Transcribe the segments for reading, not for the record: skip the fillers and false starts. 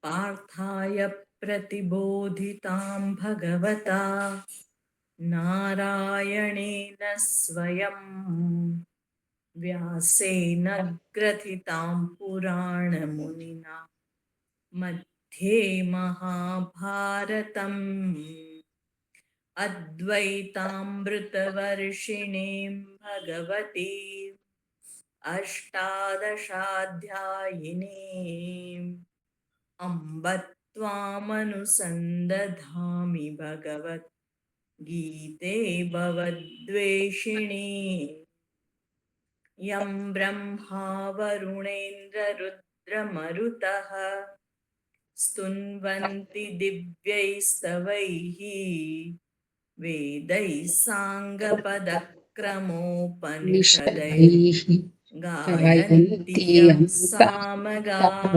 पार्थाय प्रतिबोधितां भगवता नारायणेन स्वयं व्यासेन ग्रथितां पुराणमुनिना मध्ये महाभारतम् अद्वैतामृतवर्षिणीं भगवतीम् अष्टादशाध्यायिनीम् अम्ब त्वामनुसन्दधामि भगवद्गीते भवद्वेषिणी यं ब्रह्मा वरुणेन्द्ररुद्रमरुतः स्तुन्वन्ति दिव्यैस्तवैः वेदैः साङ्गपदक्रमोपनिषदैः गायन्ति यं सामगाः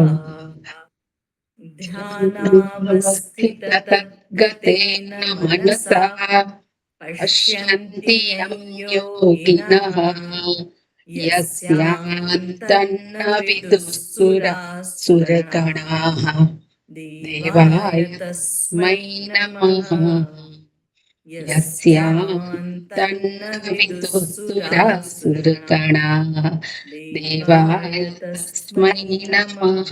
ध्यानावस्थिततद्गतेन मनसा पश्यन्ति यं योगिनः यस्यान्तन्न विदुःसुरासुरगणाः देवाय तस्मै नमः यस्यान्तन्न विदुःसुरासुरगणाः देवाय तस्मै नमः.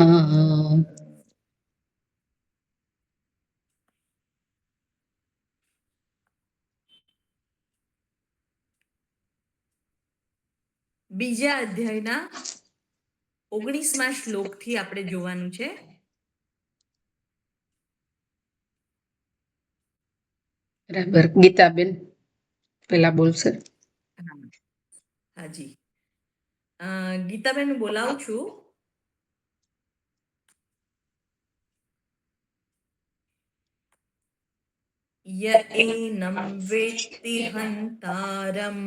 બીજા અધ્યાયના 19મા શ્લોકથી આપણે જોવાનું છે. બરાબર. ગીતાબેન પેલા બોલશે. હાજી, ગીતાબેન બોલાવું છું. ય એનમ વેત્તિ હંતારમ.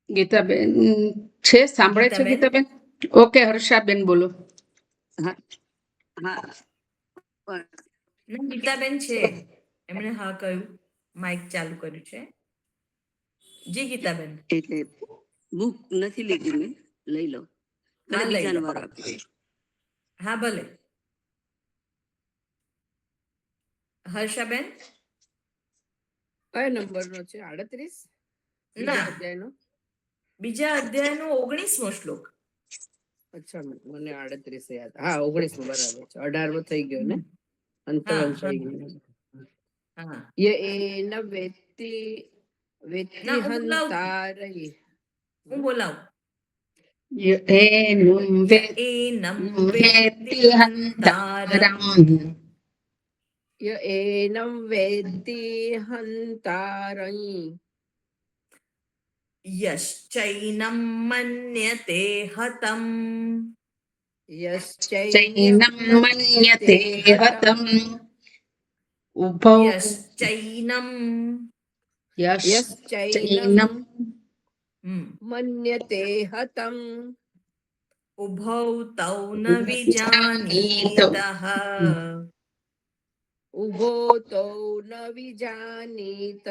ગીતાબેન છે, સાંભળે છે ગીતાબેન? ઓકે, હર્ષાબેન બોલો. ગીતાબેન છે, એમણે હા કહ્યું, માઇક ચાલુ કર્યું છે. જી ગીતાબેન. એટલે બુક નથી લીધી, મેં લઈ લો. બીજાનો વારો આપી દે. હા ભલે. હર્ષાબેન કયો નંબરનો છે? 38 ના, અધ્યાયનો બીજા અધ્યાયનો 19મો શ્લોક. અચ્છા, મને 38 યાદ. હા, 19 બરાબર છે. 18 થઈ ગયો ને, અંતરંશ થઈ ગયો. હા, ય એન વેત્તિ વેત્તિ હંતારૈ. હું બોલાવું. એનું એનમ વેત્તિ હંતારમ. ય એનમ વેત્તિ હંતારૈ. યશ્ચૈનમ મન્યતે હતમ. યશ્ચૈનમ મન્યતે હતમ. ઉભૌ યશ્ચૈનમ યશ્ચૈનમ મન્યતે હતમ. ઉભૌ તૌ ન વિજાનીતઃ. ઉભો તૌ ન વિજાનીતઃ.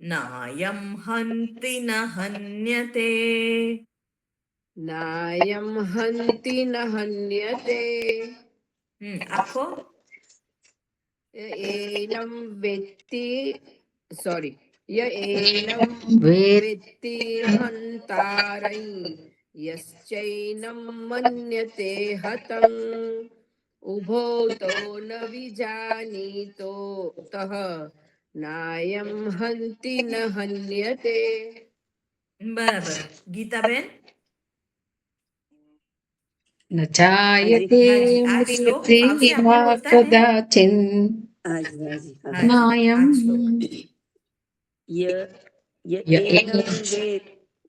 નાયમ હંતિ ન હન્યતે. નાયમ હંતિ ન હન્યતે. આખો એનમ વેત્તિ, સોરી, ય એનમ વેત્તિ હંતારૈ. યશ્ચૈનમ મન્યતે હતં. ઉભો તૌ ન વિજાનીતો તઃ. નાયમ હંતિ ન હન્યતે. બરાબર. ગીતાબેન. ન જાયતે મૃત્યુર્વા કદાચિન. નાયમ ય એનમ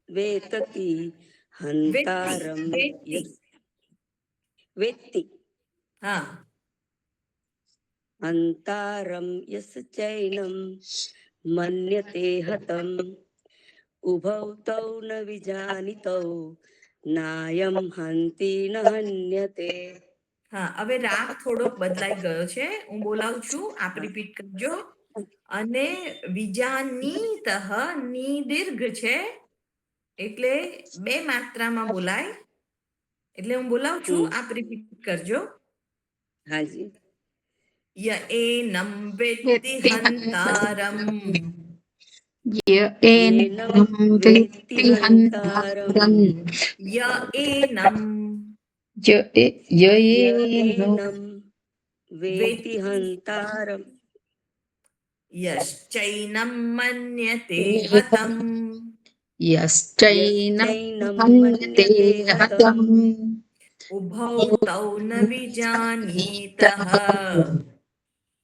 વેતતિ હંતારમ. વેત્તિ હા, હંતારમ યશ્ચૈનમ મન્યતે હતમ. ઉભૌ તૌ ન વિજાનીતૌ નાયમ હંતિ ન હન્યતે. હા, હવે રાગ થોડોક બદલાઈ ગયો છે. હું બોલાવું છું, આપ રિપીટ કરજો. અને વિજાનીતઃ ની દીર્ઘ છે, એટલે બે માત્રામાં બોલાય. એટલે હું બોલાવું છું, આપ રિપીટ કરજો. હાજી. ય એનમ વેત્તિ હંતારમ. એનમ વેત્તિ હંતારમ. ય એનમ એનમ વેત્તિ હંતારમ. યશ્ચૈનમ મન્યતે હતમ. યશ્ચૈનમ મન્યતે હતમ. ઉભૌ તૌ ન વિજાનીતઃ.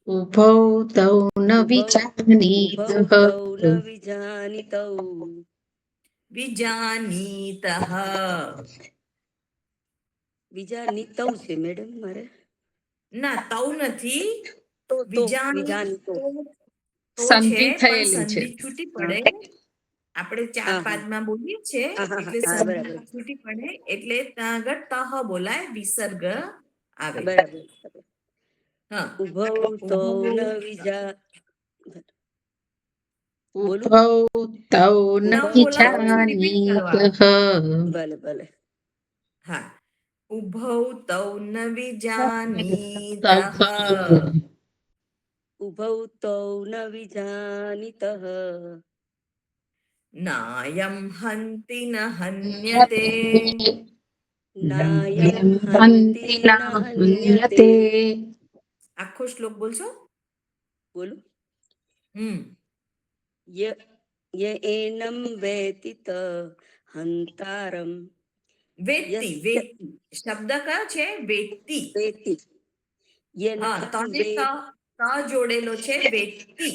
ઉભૌ તૌ ન ઉભૌ તૌ ન વિજાનીતૌ. વિજાનીતઃ. વિજાનીતૌ છે મેડમ મારે. ના, તૌ નથી. તો વિજાનીતો તો છે, સંધિ પણ થયેલી છે. સંધિ છૂટી પડે. આપણે 4 હા, હા. પાદમાં બોલીએ છીએ, હા, હા, એટલે હા, સંધિ બરાબર. છૂટી પડે એટલે ત્યાં આગળ તહ બોલાય, વિસર્ગ આવે. બરાબર. હા. ઉભૌ તૌ ન વિજા. બોલું? ઉભૌ તૌ ન ના, હું બોલાવું છું, રિપીટ વિજાનીતઃ. કરવા. ભલે ભલે. હા. ઉભૌ તૌ ન વિજાનીતઃ. ઉભૌ તૌ ન વિજાનીતઃ. નાયમ હન્તિ ન હન્યતે. નાયમ હન્તિ હન્તિ ન ન હન્યતે. હન્યતે. આખો શ્લોક બોલશો? બોલું? હમ ય એનમ વેતિત હંતારમ. વેત્તિ. વેત્તિ શબ્દ કયો છે? વેત્તિ. વેતિ. હા, તને ત જોડેલો છે, વેત્તિ.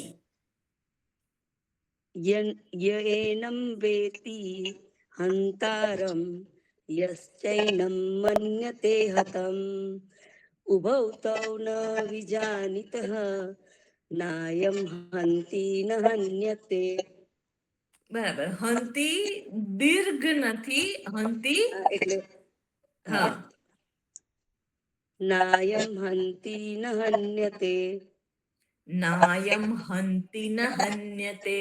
એનમ વેતિ હંતારમ. યશ્ચૈનમ મન્યતે હતમ. ઉભૌ તૌ ન વિજાનીતઃ. નાયમ હન્તિ ન હન્યતે. બરાબર. હંતી દીર્ઘ નથી. હંતી. એટલે હા. નાયમ હન્તિ ન હન્યતે. નાયમ હંતિ ન હન્યતે.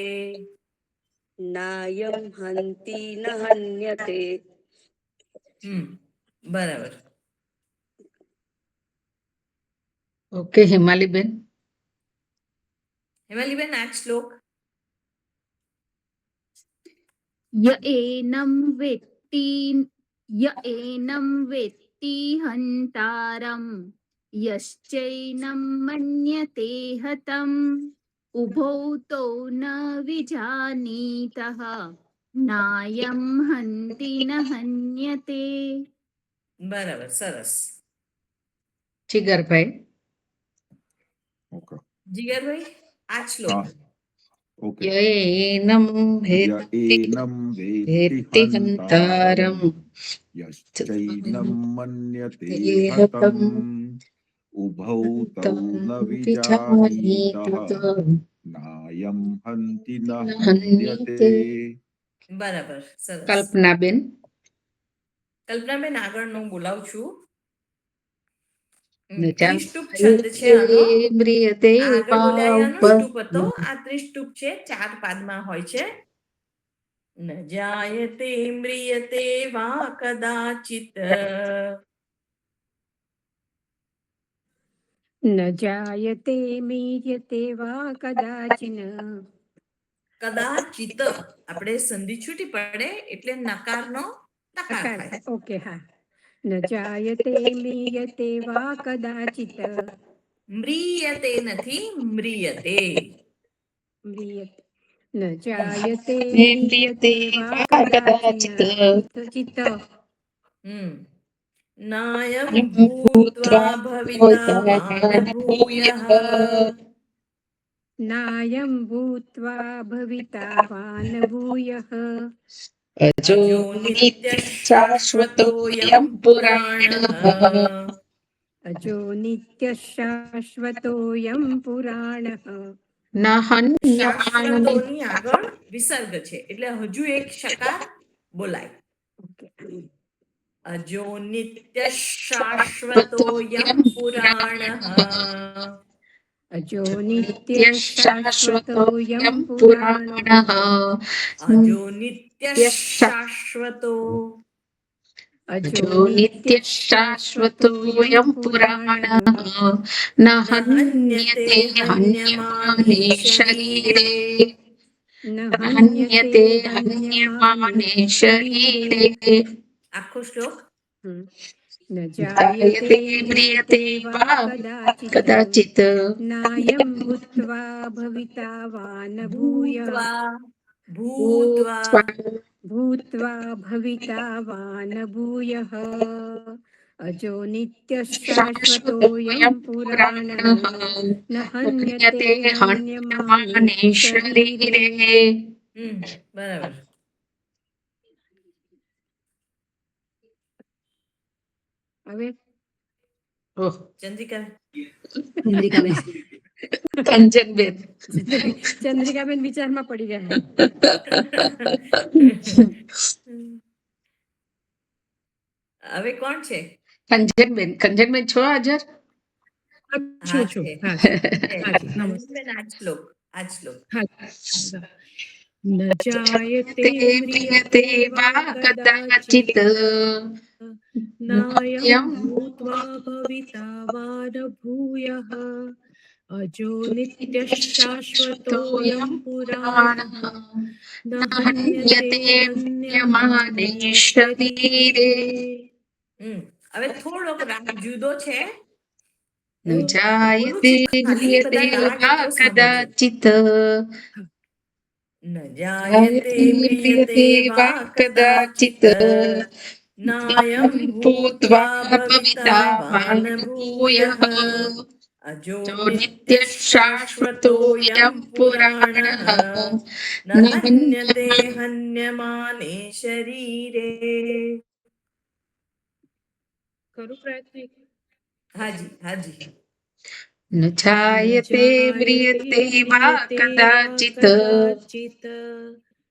નાયમ હન્તિ ન હન્યતે. બરાબર. ઓકે, હિમાલીબેન. હેમાલીબેન, આ શ્લોક. ય એનમ વેત્તિ હંતારમ. યશ્ચૈનમ મન્યતે હતમ. ઉભૌ તૌ ન વિજાનીતઃ. નાયમ હન્તિ ન હન્યતે. બરાબર, સરસ. જીગરભાઈ. જીગરભાઈ, આ શ્લોક. ઓકે. યૈનમ એનમ વેત્તિ હંતારમ. યશ્ચૈનમ મન્યતે હતમ. હતમ. ઉભૌ તૌ ન વિજાનીતઃ. વિજાનીતઃ. નાયમ હન્તિ ન હન્યતે. હન્યતે. બરાબર, સરસ. કલ્પનાબેન. કલ્પનાબેન, આગળનો બોલાવું છું. ન ત્રિષ્ટુપ છંદ છે આનો. મ્રિયતે આગળ બોલ્યા એ અનુષ્ટુપ હતો. વાવ. આ ત્રિષ્ટુપ છે, 4 પાદમાં હોય છે. ન જાયતે મ્રિયતે વા કદાચિત. ન જાયતે મીયતે વા કદાચિન. કદાચિત આપણે સંધિ છૂટી પડે એટલે નકારનો ટકાર અકાર થાય. થાય. ઓકે, હા. ન જાયતે મીયતે વા કદાચિત. મ્રિયતે નથી, મ્રિયતે. મ્રિયતે. ન જાયતે મ્રિયતે મીયતે વા વા કદાચિન. કદાચિત. ચિત્ત. નાયમ ભૂત્વા ભૂત્વા ભવિતા વાન ભૂયઃ. નાયમ ભૂત્વા ભવિતા વાન ભૂયઃ. અજો અજો નિત્ય નિત્ય શાશ્વતોયમ શાશ્વતોયમ પુરાણઃ. પુરાણઃ. અજો નિત્ય શાશ્વતોયમ પુરાણઃ. નાહન્યમાનમિ. શાશ્વતોની આગળ વિસર્ગ છે, એટલે હજુ એક શકાર બોલાય. ઓકે. અજો નિત્ય શાશ્વતોયમ પુરાણઃ. અજો નિત્ય નિત્ય શાશ્વતોયમ શાશ્વતોયમ પુરાણઃ. પુરાણઃ. અજો નિત્ય નિત્ય શાશ્વતો. अजो नित्यः शाश्वतोऽयं पुराणः न हन्यते हन्यमाने शरीरे न हन्यते हन्यमाने शरीरे આખો શ્લોક न जायते म्रियते वा कदाचित् नायं भूत्वा भविता वा न भूयः ભૂત્વા भूत्वा भविता वा न भूयः अजो नित्यः शाश्वतोऽयं पुराणः न हन्यते हन्यमाने शरीरे બરાબર. હવે ઓહ ચંદ્રિકા ચંદ્રિકાબેન કંચનબેન ચંદ્રિકાબેન વિચારમાં પડી ગયા. હવે કોણ છે? કંચનબેન છો હાજર? છું છું છે. હા છે. હાજી, નમસ્તે. ચંદ્રિકાબેન, આ શ્લોક न जायते ते म्रियते वा कदाचित् नायं भूत्वा भविता वा न भूयः अजो नित्यः शाश्वतोऽयं पुराणः न हन्यते हन्यमाने शरीरे. હવે થોડોક રાગ જુદો છે. न जायते म्रियते वा कदाचित् ન જાયતે મ્રિયતે વા કદાચિત નાયં ભૂત્વા ભવિતા વા ન ભૂયઃ અજો નિત્ય શાશ્વતોયં પુરાણઃ ન હન્યતે હન્યમાને શરીરે. કરું પ્રયત્ન. હાજી હાજી. न जायते म्रियते वा कदाचित्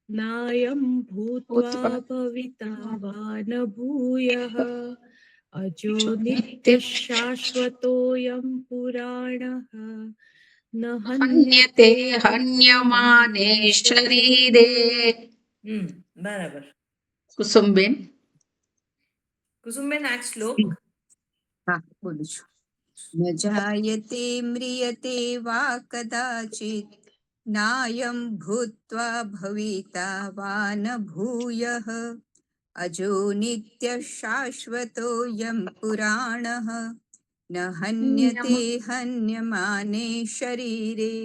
नायं भूत्वा भविता वा न भूयः अजो नित्यः शाश्वतोऽयं पुराणः न हन्यते हन्यमाने शरीरे. બરાબર. કુસુમબેન કુસુમબેન, આ શ્લોક હા બોલું છું. ન જાયતે म्रियते वा कदाचित् नायं भूत्वा भविता वा न भूयः अजो नित्यः शाश्वतोऽयं पुराणः न हन्यते हन्यमाने शरीरे.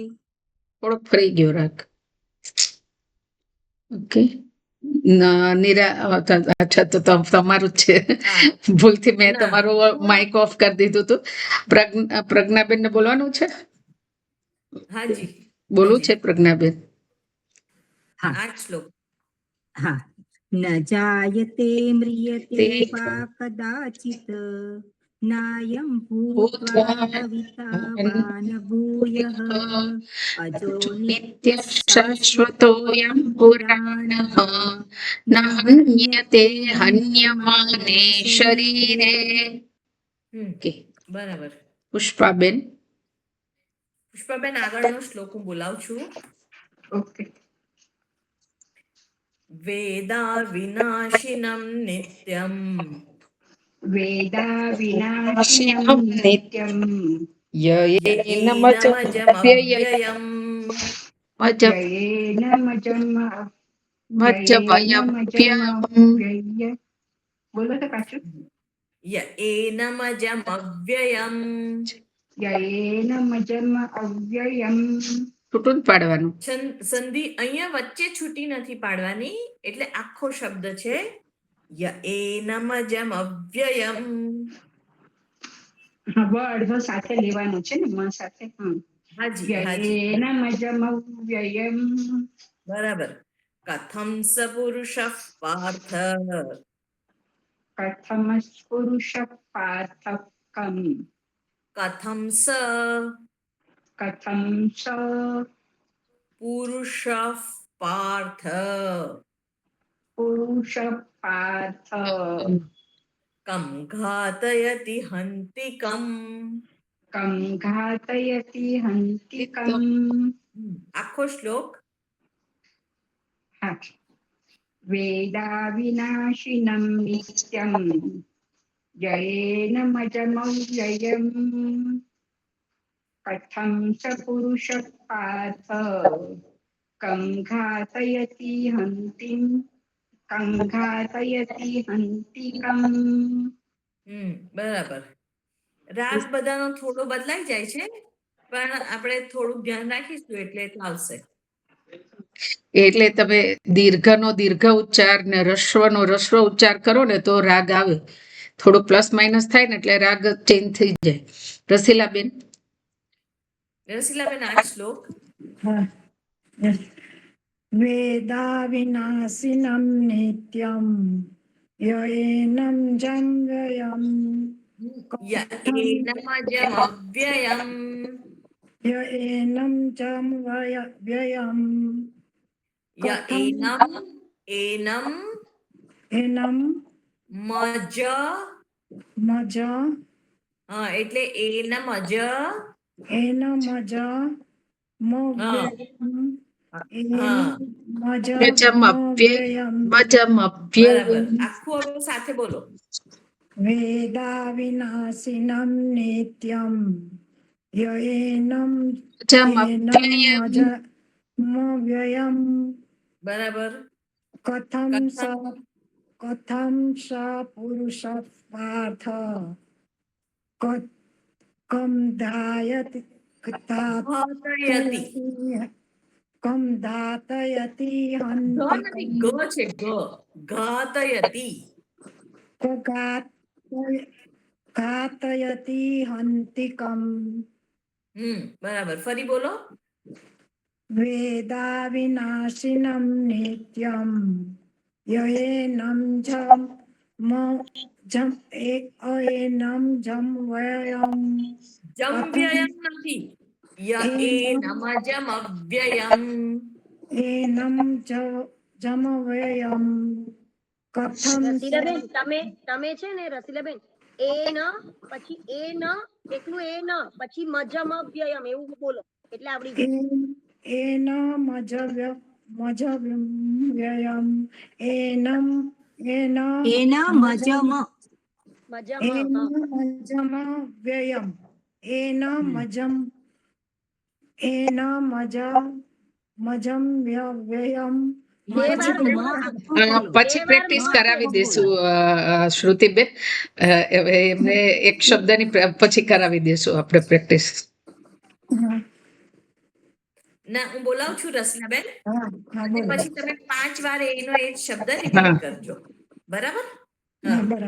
થોડોક ફરી ગયો રાગ. ઓકે અચ્છા તો તમારું જ છે. ભૂલથી મેં તમારું માઇક ઓફ કરી દીધું હતું. પ્રજ્ઞાબેન ને બોલવાનું છે? હાજી બોલવું છે પ્રજ્ઞાબેન? આ શ્લોક હા. न जायते म्रियते वा कदाचित् नायं भूत्वा भविता वा न भूयः अजो नित्यः शाश्वतोऽयं पुराणः न हन्यते हन्यमाने शरीरे. બરાબર. પુષ્પાબેન. પુષ્પાબેન, આગળનો શ્લોક હું બોલાવું છું. ઓકે. વેદા વિનાશિનમ નિત્યમ वेदा विनाशिनं नित्यं યૈનમજમવ્યયમ येन बोलो तो पाछू યૈનમજમવ્યયમ येन मजम अव्ययम. છૂટું જ પાડવાનું. સંધિ અહીંયા વચ્ચે છૂટી નથી પાડવાની, એટલે આખો શબ્દ છે યૈનમજમવ્યયમ. વ અડધો સાથે લેવાનો છે ને, મ સાથે. હાજી હાજી, येन मजम अव्ययम. બરાબર. કથમ સ પુરુષ પાર્થ कथम पुरुष पार्थकम. કથમ સ कथम स પુરુષ પાર્થ पुरुष पार्थ કમ ઘાતયતિ હંતિકમ. कम घातयति हन्तिकम. આખો શ્લોક हाँ. વેદા વિનાશિનમ નિત્યમ જયેનમજમવ્યયમ કથમ સ પુરુષ પાર્થ કં ઘાતયતિ હંતિકમ. બરાબર. રાગ બધાનો થોડો બદલાઈ જાય છે, પણ આપણે થોડુંક ધ્યાન રાખીશું એટલે આવશે. એટલે તમે દીર્ઘનો દીર્ઘ ઉચ્ચાર ને રસ્વનો રસ્વ ઉચ્ચાર કરો ને તો રાગ આવે. થોડું પ્લસ માઇનસ થાય ને એટલે રાગ ચેન્જ થઈ જાય. રસીલાબેન. રસીલાબેન, આ શ્લોક. વેદા વિનાશિનમ નિત્યમ યએનમ જંગયમ યએનમજમવ્યયમ યએનમ જમવ્યયમ એનમ એનમ મજ. મજ એટલે એનમજ એનમજ મવ્યયમ મજમવ્યયમ. બરાબર. આખું હવે સાથે બોલો. વેદા વિનાશિનમ નિત્યમ યએનમ વ્યયમ બરાબર. કથમ સ પુરુષ પાર્થ કમ ધાયતિ નથી, ગ છે, ઘાતયતિ. ઘાતયતિ હંતિકમ. બરાબર. ફરી બોલો. વેદા વિનાશિનમ નિત્યમ યએનમ જમવ્યયમ. જમવ્યયમ નથી, યએનમજમવ્યયમ. એનમ જમવ્યયમ કથમ રસીલાબેન, તમે છે ને રસીલાબેન, એ ન પછી એ ન એકલું એ ન પછી મજમવ્યયમ એવું બોલો એટલે આવડી જાય. એન મજવ્યયમ એનમ મજમવ્યયમ મજમવ્યયમ. પછી પ્રેક્ટિસ કરાવી દઈશું શ્રુતિબેન. હવે એમને એક શબ્દની પછી કરાવી દઈશું આપણે પ્રેક્ટિસ. ના, હું બોલાવું છું રસનાબેન, અને પછી તમે 5 વાર એનો એ જ શબ્દ રિપીટ કરજો. બરાબર. બરાબર.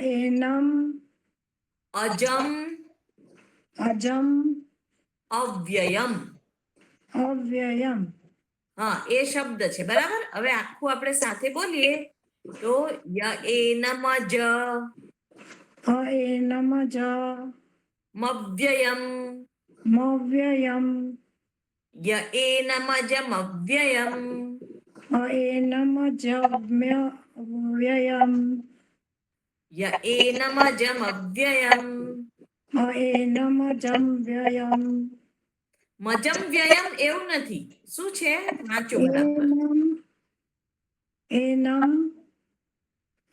એનમ અજમ અવ્યયમ. એ શબ્દ છે. બરાબર. હવે આખું આપણે સાથે બોલીએ તો એનમજ મવ્યયમ યએનમજમવ્યયમ યએનમજમવ્યયમ. મજમ વ્યયમ એવું નથી. શું છે? વાંચો બરાબર. એનમ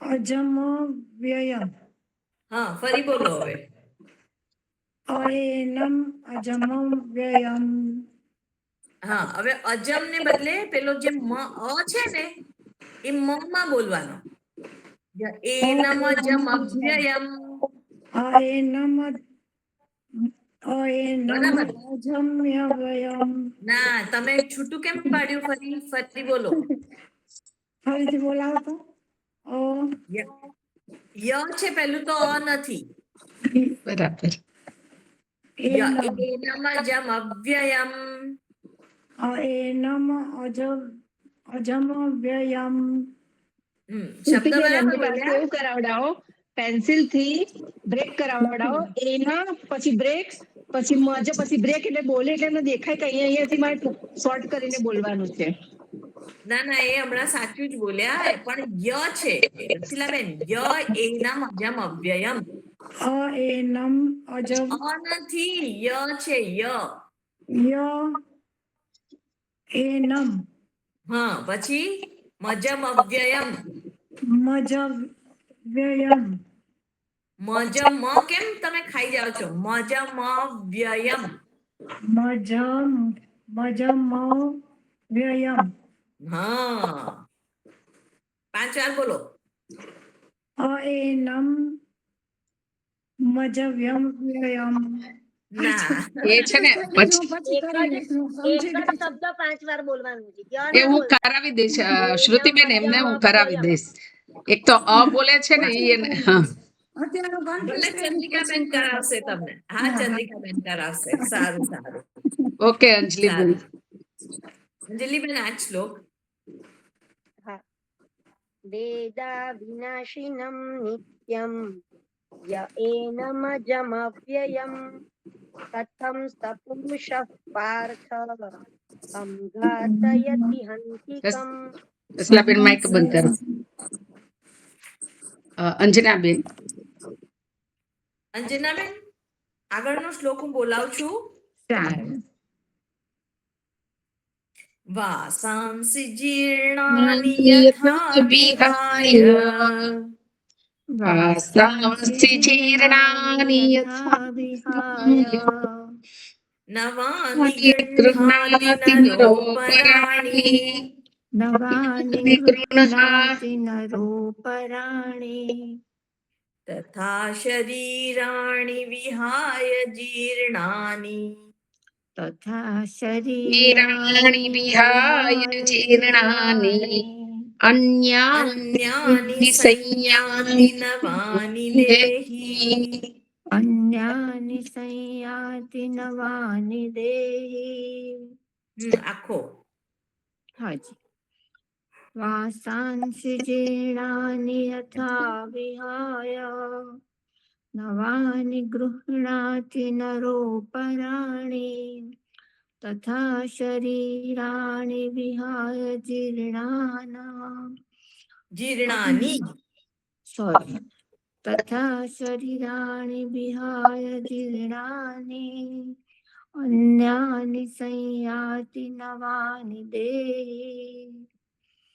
અજમવ્યયમ. ફરી બોલો હવે. એનમ અજમવ્યયમ. હવે અજમ ને બદલે પેલો જે મ અ છે ને એ મ માં બોલવાનો. એનમજમવ્યયમ. ના, તમે છૂટું કેમ પાડ્યું? ફરી બોલો. ફરીથી બોલાવો તો. ય છે પેલું તો અ નથી. બરાબર. એનમજમવ્યયમ. એનમ અજમવ્યયમ. શબ્દ બરાબર બોલ્યા. એવું કરાવડાવો, પેન્સિલ થી બ્રેક કરાવડાવો. એના પછી બ્રેક પછી મજ પછી બ્રેક એટલે બોલે એટલે એમને દેખાય કે અહીંયાથી મારે શોર્ટ કરીને બોલવાનું છે. ના, એ હમણાં સાચું જ બોલ્યા, પણ ય છે રસીલાબેન. એનમજમવ્યયમ. એનમ નથી, ય છે. एनम હા પછી મજમ અવ્યયમ मज व्ययम મજમ કેમ તમે ખાઈ જાઓ છો મજમ અવ્યયમ मजम मजम व्ययम હા 5 વાર બોલો एनम मजव्यम व्ययम ના એ છે ને પછી પછી એક કરી જ લઈશું. એક સમજી જ ગઈ છું. શબ્દ 5 વાર બોલવાનું છે ય એ ના હું બોલતા કરાવી દઈશ એનમ શ્રુતિબેન એમને મજ્જમ હું કરાવી અવ્યયમ દઈશ એક તો બોલે છે ને પછી ઈ એને હા અત્યારે ભલે confuse થઈ ગઈ, ચંદ્રિકાબેન પછી કરાવશે તમને હા ચંદ્રિકાબેન કરાવશે સારું સારું ઓકે અંજલિબેન સારું અંજલિબેન આ શ્લોક હા વેદા વિનાશિનમ નિત્યમ ય એનમજમવ્યયમ કથમ સપુરુષઃ પાર્થ ઘાતયતિ હંતિકમ રસલાબેન માઇક બંધ કરો અંજનાબેન અંજનાબેન આગળનો શ્લોક હું બોલાવું છું સારું વાસાંસि જીર્ણાનિ યથા વિહાય વાસાંસि જીર્ણાનિ યથા વિહાય નવાનિ ગૃહ્ણાતિ ગૃહ્ણાતિ નરોપરાણિ નવાનિ ગૃહ્ણાતિ ગૃહ્ણાતિ નરોપરાણિ તથા શરીરાણિ વિહાય જીર્ણાનિ તથા શરીરાણિ શરીરાણિ વિહાય વિહાય જીર્ણાનિ જીર્ણાનિ અન્યાનિ અન્યાનિ સંયાતિ સંયામિ નવાનિ દેહી દેહી અન્યાનિ સંયાતિ નવાનિ દેહી આખો હાજી વાસાંસि જીર્ણાનિ યથા વિહાય નવાનિ ગૃહ્ણાતિ નરોપરાણિ તથા શરીરાણિ વિહાય જીર્ણાનિ સોરી તથા શરીરાણિ વિહાય જીર્ણાનિ અન્યાનિ સંયાતિ નવાનિ દેહી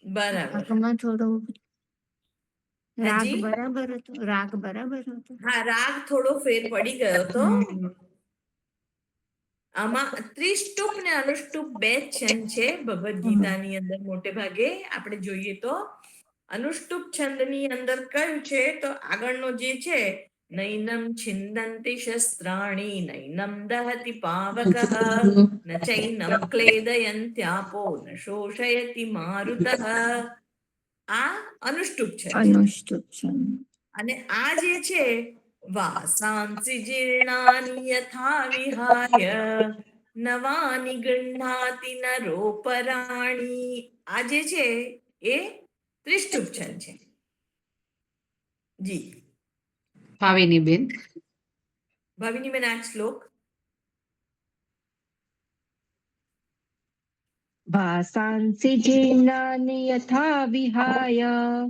બરાબર રાગમાં થોડો રાગ હાજી બરાબર હતો રાગ બરાબર હતો હા રાગ થોડો ફેર પડી ગયો તો હમ. આમાં ત્રિષ્ટુપ ને અનુષ્ટુપ બે જ છંદ છે ભગવદ્ ગીતાની અંદર મોટે ભાગે આપણે જોઈએ તો અનુષ્ટુપ છંદની અંદર કયું છે તો આગળનો જે છે નૈનમ છિંદંતિ શસ્ત્રાણી નૈનમ દહતિ પાવકઃ ન ચૈનમ ક્લેદયંત્યાપો ન શોષયતિ મારુતઃ આ અનુષ્ટુપ છંદ છે અનુષ્ટુપ છંદ અને આ જે છે વાસાંસि જીર્ણાનિ યથા વિહાય નવાનિ ગૃહ્ણાતિ નરોપરાણિ આ જે છે એ ત્રિષ્ટુપ છંદ છે જી ભાવિની બેન ભાવિની બેન આ શ્લોક ભાસાંસि જીર્ણાનિ યથા વિહાય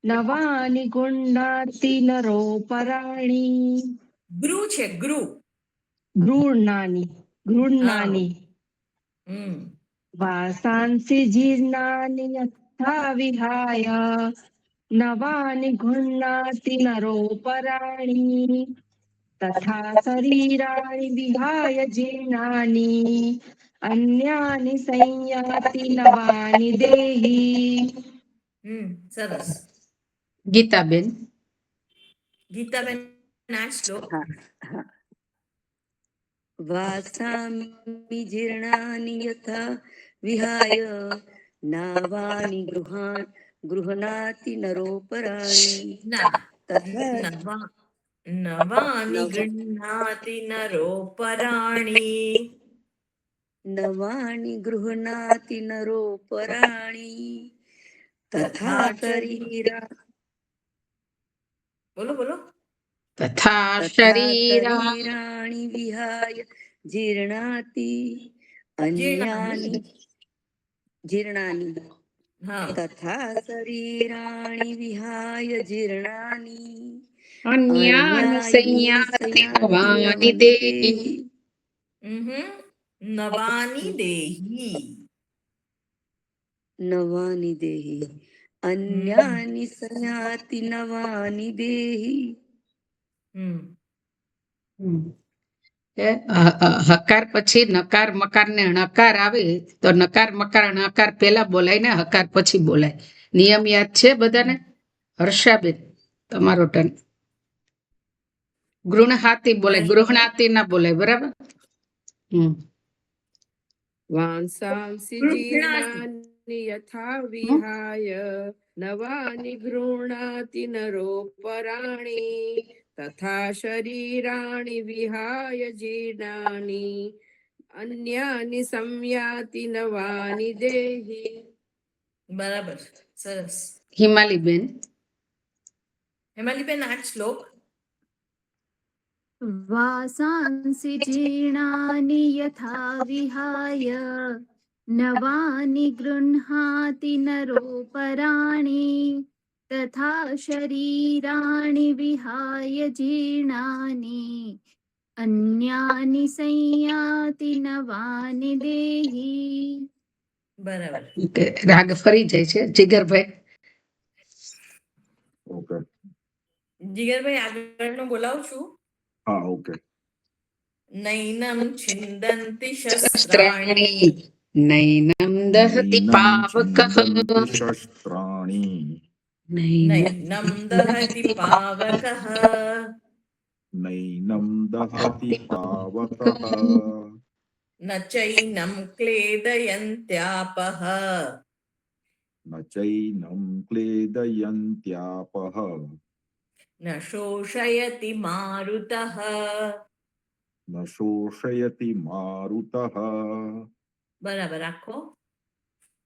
નવાનિ ગુણાતિ નરોપરાણિ ગૃ છે ગૃ ગૃહ્ણાનિ હા ગૃહ્ણાનિ હમ વાસાંસि જીર્ણાનિ યથા વિહાય નવાનિ ગૃહ્ણાતિ નરોપરાણિ તથા શરીરાણિ વિહાય જીર્ણાનિ અન્યાનિ સંયાતિ નવાનિ દેહી સરસ ગીતાબેન ગીતાબેન આ શ્લોક હા હા વાસામિ જીર્ણાનિ યથા વિહાય નાવાનિ ગૃહણાતિ નરોપરાણિ ના તથા નવા નવાનિ નવ ગૃહ્ણાતિ નરોપરાણિ નવાનિ ગૃહણાતિ નરોપરાણિ તથા શરીરા બોલો બોલો તથા તથા શરીરા શરીરાણિ વિહાય જીર્ણાતિ જીર્ણાનિ અન્યાનિ જીર્ણાનિ હા તથા શરીરાણિ વિહાય જીર્ણાનિ અન્યાનિ અન્યાનિ સંયાતિ સંયાતિ નવાનિ નવાનિ દેહી દેહી નવાની દેહી નવાની દેહી અન્યાની સયાતિ નવાની દેહી. હકાર પછી નકાર મકાર ને ણકાર આવે તો નકાર મકાર ણકાર પેલા બોલાય ને હકાર પછી બોલાય. નિયમ યાદ છે બધાને? હર્ષાબેન તમારો ટર્ન. ગૃહણાતી બોલાય, ગૃહણાતી ના બોલાય, બરાબર? વાંસાંસી જીર્ણાની યથા વિહાય નવાનિ ગૃહણાતિ નરો પરાણી તથા શરીરાણિ વિહાય જીર્ણાની અન્યાનિ સંયાતિ નવાનિ દેહી. બરાબર, સરસ. હિમાલીબેન. હેમાલીબેન, આ શ્લોક. વાસાંસि જીર્ણાनि यथा विहाय नवानि गृह्णाति नरोपराणि तथा शरीराणि विहाय जीर्णानि अन्यानि संयाति नवानि देहि. બરાબર. રાગ ફરી જાય છે. જીગરભાઈ. ઓકે. જીગરભાઈ, આગળનો બોલાવું છું. હા, ઓકે. નૈનમ છિંદંતિ શસ્ત્રાણિ શસ્ત્રાણી નૈનમ દહતિ પાવકઃ. શસ્ત્રાણી નૈનમ દહતિ પાવકઃ નૈનમ દહતિ પાવકઃ ન ચૈનમ ક્લેદયન્ત્યાપઃ ન ચૈનમ ક્લેદયન્ત્યાપઃ ન શોષયતિ મારુતઃ. ન શોષયતિ મારુતઃ. બરાબર, રાખો.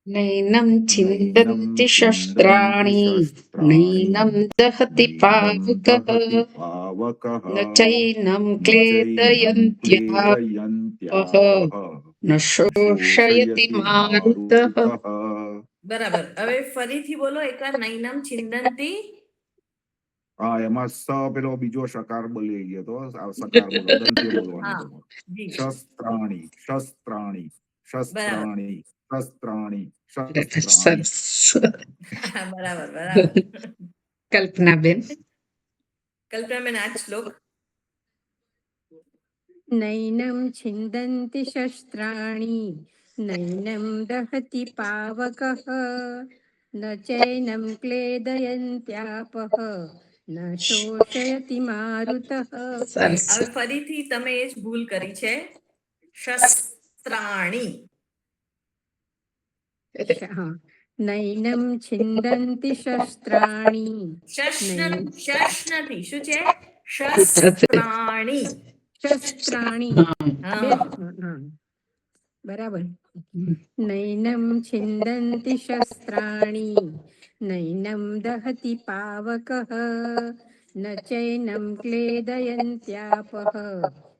નૈનમ છિંદન્તિ શસ્ત્રાણી નૈનમ દહતિ પાવકઃ ન ચૈનમ ક્લેદયન્ત્યાપઃ ન શોષયતિ મારુતઃ. બરાબર. હવે ફરીથી બોલો એકવાર. નૈનમ છિંદંતિ. હા, એમાં સ પેલો બીજો શકાર બોલી ગયો તો સકાર બોલો, દંત્ય બોલવાનો. શસ્ત્રાણી શસ્ત્રાણી શસ્ત્રાણી શસ્ત્રાણી શસ્ત્રાણી. બરાબર, બરાબર. કલ્પનાબેન. કલ્પનાબેન, આ શ્લોક. નૈનમ છિંદન્તિ શસ્ત્રાણિ નૈનમ દહતિ પાવકઃ ન ચૈનમ ક્લેદયન્ત્યાપઃ ન શોષયતિ મારુતઃ. હવે ફરીથી તમે એ જ ભૂલ કરી છે. શસ્ત્રાણી. નૈનમ છિંદન્તિ શસ્ત્રાણિ. શશ નથી. શું છે? શસ્ત્રાણી. શસ્ત્રાણિ. બરાબર. નૈનમ છિંદન્તિ શસ્ત્રાણિ નૈનમ દહતિ પાવકઃ ન ચૈનમ ક્લેદયન્ત્યાપઃ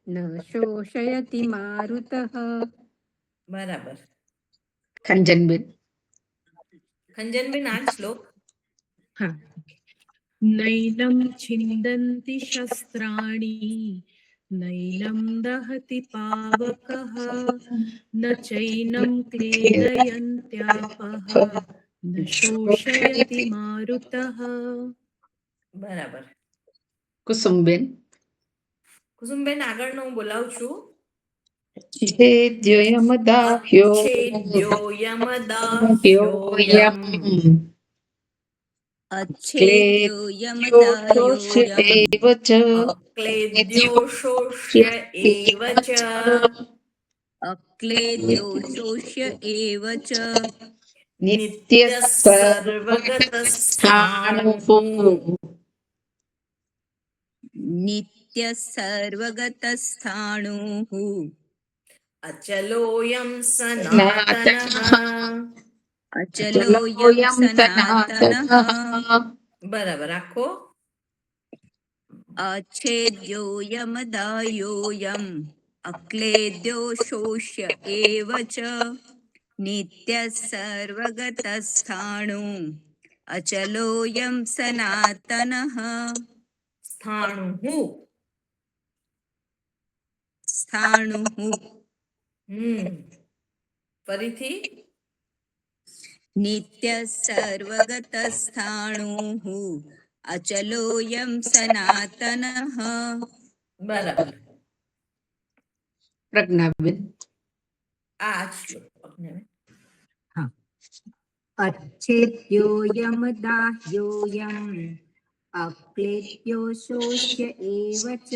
ન શોષયતિ મારુતઃ. બરાબર. ખંજનબેન. ખંજનબેન, આ શ્લોક. નૈનમ છિંદન્તિ શસ્ત્રાણિ નૈનમ દહતિ પાવકઃ ન ચૈનમ ક્લેદયન્ત્યાપઃ ન શોષયતિ મારુતઃ. બરાબર. કુસુમબેન. કુસુમબેન, આગળનો હું બોલાવું છું. છેદ્યોયમદાહ્યો અચ્છેદ્યોયમદાહ્યોયમ अच्छेद्योऽयमदायोऽयम् એવ ચ અક્લેદ્યોશોષ્ય એવ ચ अक्लेद्यो शोष्य एव च નિત્ય નિત્યસર્વગતસ્થાણુઃ नित्यः सर्वगतस्थाणुः અચલોયમ સનાતનઃ. अचलोऽयं सनातनः બરાબર, રાખો. अच्छेद्योऽयमदायोऽयम् अक्लेद्यो शोष्य एव च नित्यः सर्वगतस्थाणु अचलोऽयं सनातनः સ્થાણુઃ. स्थाणुः ફરીથી. નિત્યઃ સર્વગતસ્થાણુઃ અચલોऽયં સનાતનઃ. બરાબર. પ્રજ્ઞાબેન. આ શ્લોક અજ્ઞાબેન. अच्छेद्योऽयं दाह्योऽयम् अक्लेद्यो शोष्य एव च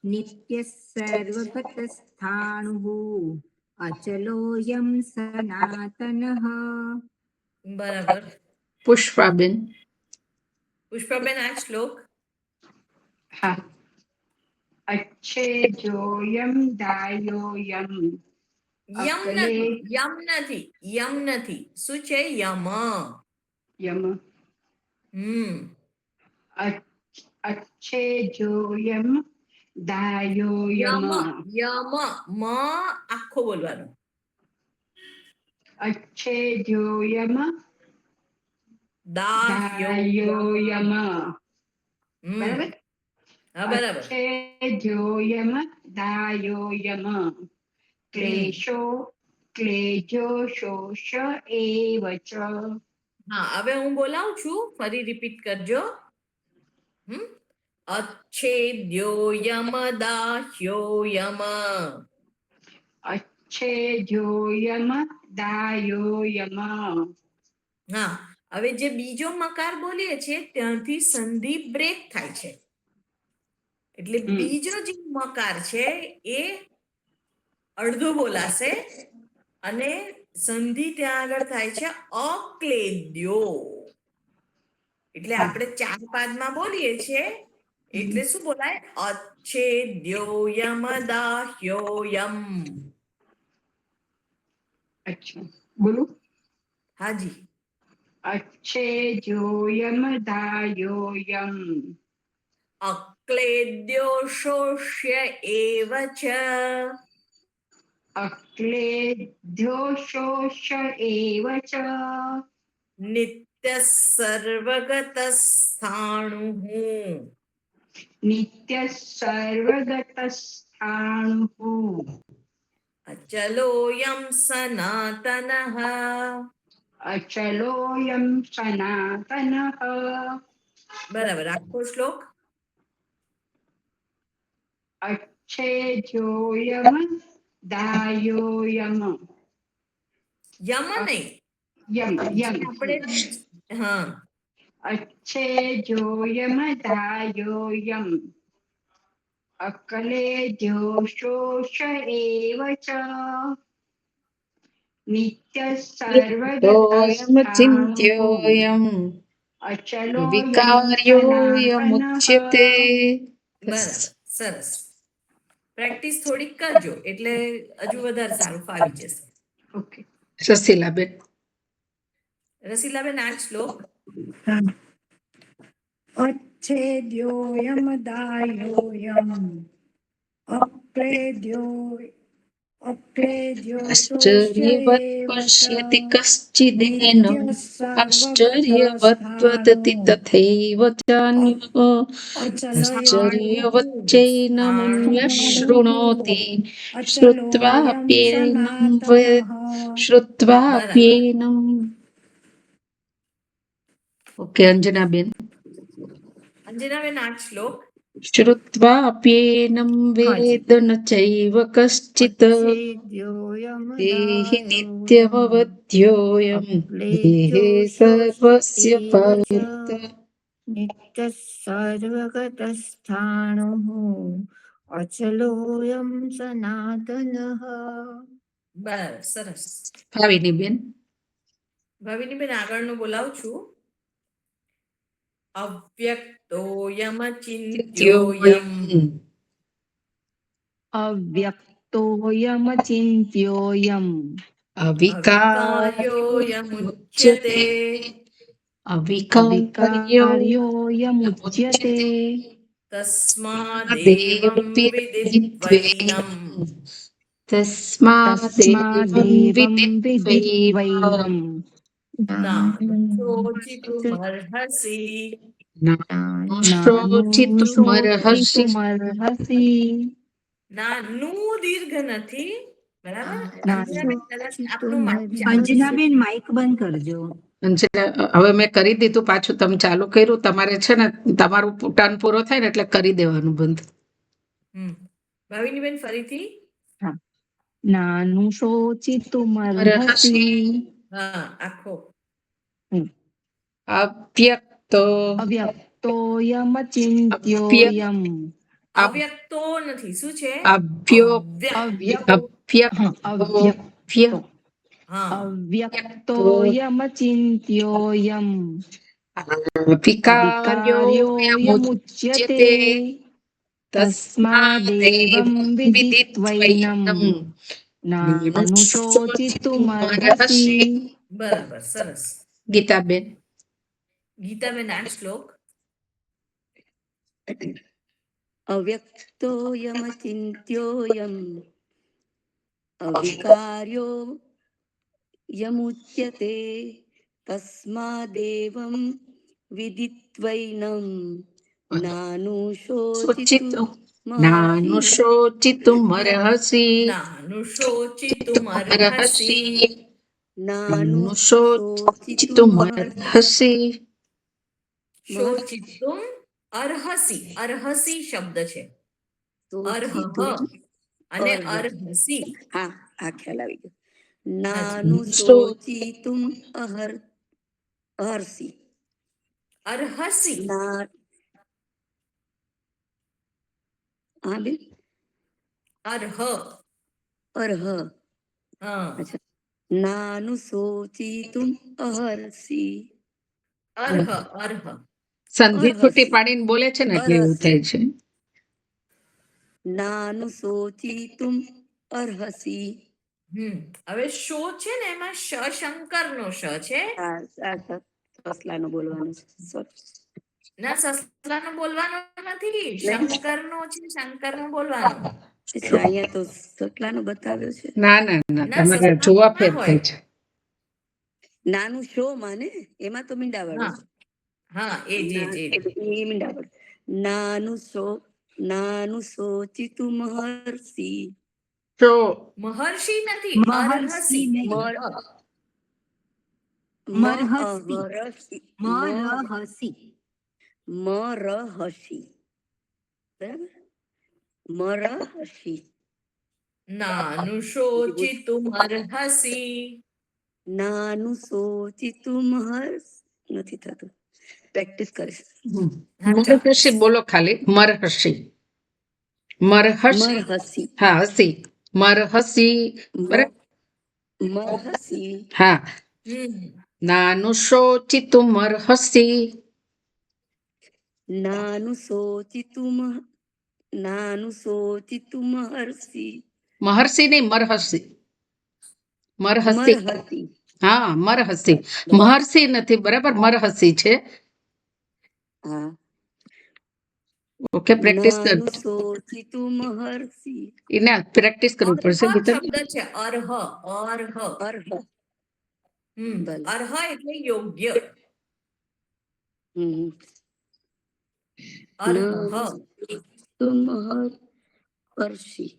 नित्यः सर्वगतस्थाणुः अचलोऽयं सनातनः. બરાબર. પુષ્પાબેન. પુષ્પાબેન આ શ્લોક. હા. अच्छेद्योऽयं दाह्योऽयम् યમ નથી, યમ નથી, યમ નથી. શું છે? યમ. यम अच्छेद्योऽयं दाह्योऽयम् યમ મ આખો બોલવાનો. अच्छेद्योऽयं દાહ્યોયમ. બરાબર. હા બરાબર. अच्छेद्योऽयं दाह्योऽयम् क्लेशो शोष एव च. હા હવે હું બોલાવું છું, ફરી રિપીટ કરજો. अच्छेद्योयम दाह्योयम. अच्छेद्योऽयं दाह्योऽयम्. હા હવે જે બીજો મકાર બોલીએ છે ત્યાંથી સંધિ બ્રેક થાય છે, એટલે બીજો જે મકાર છે એ અડધો બોલાશે અને સંધિ ત્યાં આગળ થાય છે અક્લેદ્યો. એટલે આપણે 4 પાદમાં બોલીએ છીએ એટલે શું બોલાય? अच्छेद्योयम दाह्योयम. અચ્છા બોલું. હાજી. अच्छेद्योऽयं दाह्योऽयम् अक्लेद्यो शोष्य एव च. अक्लेद्यो शोष एव च. नित्यः सर्वगतस्थाणुः. नित्यः सर्वगतस्थाणुः अचलोऽयं सनातनः. अचलोऽयं सनातनः. बराबर. आखो श्लोक. अच्छेद्योऽयं दाह्योऽयम्. यम नहीं, यम આપણે હા. अच्छेद्योऽयं दाह्योऽयम् अक्लेद्यो शोष एव च नित्यः चिन्त्योऽयम् વિકાર્યોયમુચ્યતે. બરાબર. સરસ. પ્રેક્ટિસ થોડીક કરજો એટલે હજુ વધારે સારું ફાવી જશે. ઓકે. રસીલાબેન. રસીલાબેન આ શ્લોક. अच्छेद्योऽयं दाह्योऽयम् अक्लेद्यो शोष्य આશ્ચર્યવत् एव च પશ્યતિ કશ્ચિદેન नित्यः આશ્ચર્યવत् વદતિ તથૈવ ચાન્યો આશ્ચર્યવत् ચૈનમન્યઃ શૃણોતિ શ્રુત્વાપ્યેનમ. ઓકે અંજનાબેન. અંજનાબેન આ શ્લોક. શ્રુત્વાપ્યેનમ વેદ ન ચૈવ કશ્ચિત દેહિ નિત્યમવધ્યોયમ દેહે સર્વસ્ય પાર્થ. नित्यः सर्वगतस्थाणुः अचलोऽयं सनातनः. બરાબર. સરસ. ભાવિનીબેન. ભાવિનીબેન આગળનું બોલાવું છું. અવ્યક્તોયમ ચિંત્યોયમ. अव्यक्तोऽयं चिन्त्योऽयम् અવિકાર્યોયમુચ્યતે. अविकार्योऽयमुच्यते તસ્માદેવં વિદિત્વૈનમ. तस्मादेवं विदित्वैनम् નાનોચિતુમર્હસि. શોચિતુમર્હસि. शोचितुमर्हसि. નાનું દીર્ઘ નથી, બરાબર. નાનું અંજનાબેન, કદાચ આપનું mic ચાલુ છે. અંજનાબેન માઇક બંધ કરજો. અંજના, હવે મેં કરી દીધું પાછું, તમે ચાલુ કર્યું. તમારે છે ને તમારું ટર્ન પૂરો થાય ને એટલે કરી દેવાનું બંધ. ભાવિનીબેન ફરીથી. નાનું શોચિતું મરહસી હા, આખો. અવ્યક્તો અવ્યક્તોયમ ચિંત્યોયમ અવ્યક્તો નથી, શું છે? અવ્યક્તોયમ ચિંત્યોયમ વિકાર્યોયમુચ્યતે તસ્માદેવં વિદિત્વૈનમ નાનુશોચિતુમર્હસી. બરાબર, સરસ. ગીતાબેન. ગીતાબેન, 8 શ્લોક. અવ્યક્તોયમ ચિંત્યોયમ અવિકાર્યો યમુચ્યતે તસ્માદેવં વિદિત્વૈનમ નાનુશોચિતુમર્હસી. શોચિતુમ અર્હસી. અર્હસી શબ્દ છે. અર્હ અને અર્હસી. હા, આ ખ્યાલ આવી ગયો. નાનુશોચિતુમ અર્હસી. અર્હસી. હા બેન, અર્હ. અર્હ. હા, અચ્છા. નાનુશોચિતુમ અર્હસી. અર્હ. અર્હ. સંધિ છૂટી પાડીને બોલે છે ને એટલે એવું થાય છે. નાનુશોચિતુમ અર્હસી. હવે શો છે ને એમાં શ શંકર નો શ છે. સસલાનું બોલવાનું છે. ના, સસલા નો બોલવાનો નથી, શંકર નો છે. શંકર નો બોલવાનો. અહીંયા તો સસલાનું બતાવ્યો છે. ના ના ના, તમારે જોવા ફેર થાય છે. નાનું શો માને એમાં તો મીંડા વાળું. હા, એ મીંડા વાળું. નાનુશોચિતુમ મહર્ષિ. મહર્ષિ નથી, મહર્ષિ નહીં. મરહસી. મરહસી. બરાબર. મરહસી. નાનુશોચિતુમ અર્હસી. નાનુશોચિતુમ નથી થતું. પ્રેક્ટિસ કરીશ. મરહસી બોલો ખાલી. મરહસી. મરહસી. હા, હસી. મરહસી. મરહસી. હા. નાનુશોચિતુમર્હસી. નાનુશોચિતુમર્હસી. મહર્ષિ નહીં, મરહસી. મરહસી. હા, મરહસી. મહર્ષિ નથી, બરાબર, મરહસી છે. હા. ઓકે, પ્રેક્ટિસ કરો. નાનુશોચિતુમર્હસી. એના પ્રેક્ટિસ કરવું પડશે. શબ્દ છે અર્હ. અર્હ. અર્હ. અર્હ એટલે યોગ્ય. અર્હસી.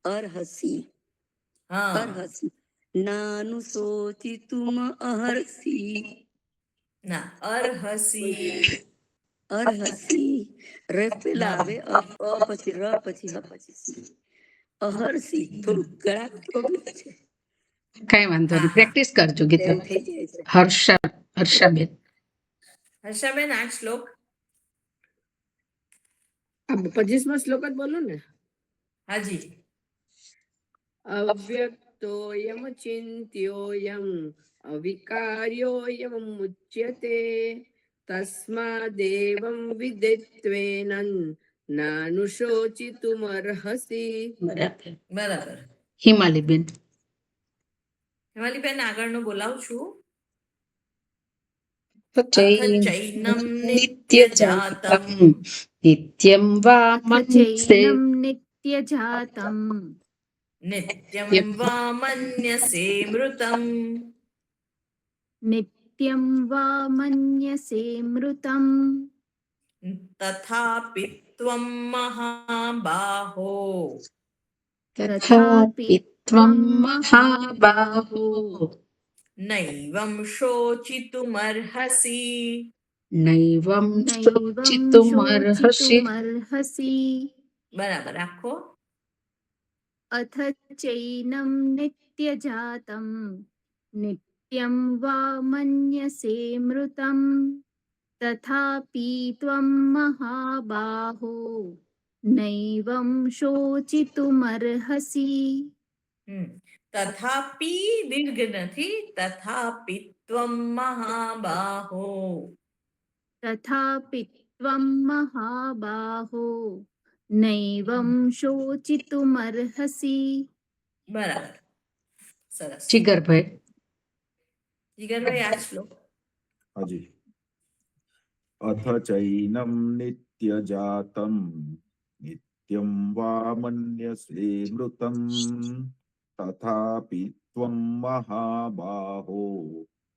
અર્હસી. હા. અર્હસી. નાનુશોચિતુમ અર્હસી. ના, અર્હસી. અર્હસી. રે પેલા આવે અ પછી ર પછી હ પછી સી. અહર્ષી. થોડું ગળા પ્રોબ્લેમ છે. કઈ વાંધો નહીં, પ્રેક્ટિસ કરજો ગીતા. થઈ જાય છે. હર્ષાબેન. હર્ષાબેન, 8 શ્લોક. 25મો શ્લોક જ બોલો ને. હાજી. અવ્યક્તોયમ ચિંત્યોયમ અવિકાર્યોયમ મુચ્યતે તસ્માદેવં વિદિત્વેન નાનુશોચિતુમર્હસી. બરાબર. હિમાલીબેન. હિમાલીબેન, આગળનું બોલાવું છું. ચૈનમ નિત્યજાતમ નિત્યમ વા ચૈનમ નિત્યજાતમ નિત્યમ વા મન્યસે મૃતમ. નિત્યમ વા મન્યસે મૃતમ તથાપિ ત્વં મહાબાહો તથાપિ ત્વં મહાબાહો નૈવં શોચિતુમર્હસી. નૈવં નૈવં શોચિતુમર્હસि. શોચિતુમર્હસि. બરાબર આખો. અથ ચૈनं નિત્યજાतं નિત્યં વા મન્યસે મૃतं તથાપિ ત્વં મહાબાહો નૈવં શોચિતુમર્હસि. તથાપિ દીર્ઘ નથી, તથાપિ ત્વં મહાબાહો. તથાપિ ત્વં મહાબાહો નૈવં શોચિતુમર્હસિ. બરાબર, સરસ. જીગરભાઈ જીગરભાઈ આ શ્લોક. હાજી. અથ ચૈનમ નિત્યજાતમ નિત્યમ વા મન્યસે મૃતમ તથાપિ ત્વં મહાબાહો